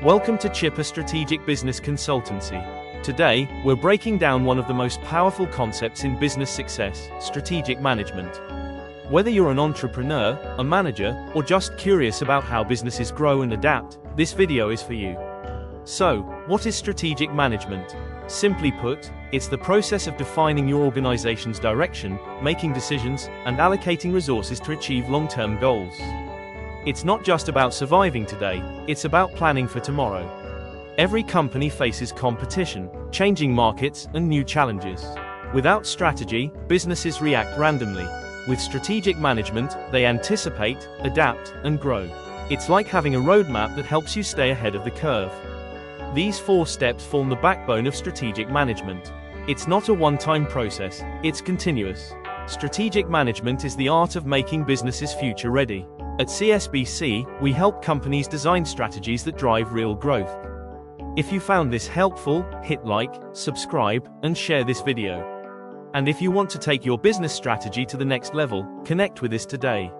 Welcome to Chippa Strategic Business Consultancy. Today, we're breaking down one of the most powerful concepts in business success, strategic management. Whether you're an entrepreneur, a manager, or just curious about how businesses grow and adapt, this video is for you. So, what is strategic management? Simply put, it's the process of defining your organization's direction, making decisions, and allocating resources to achieve long-term goals. It's not just about surviving today, it's about planning for tomorrow. Every company faces competition, changing markets, and new challenges. Without strategy, businesses react randomly. With strategic management, they anticipate, adapt, and grow. It's like having a roadmap that helps you stay ahead of the curve. These 4 steps form the backbone of strategic management. It's not a one-time process, it's continuous. Strategic management is the art of making businesses future-ready. At CSBC, we help companies design strategies that drive real growth. If you found this helpful, hit like, subscribe, and share this video. And if you want to take your business strategy to the next level, connect with us today.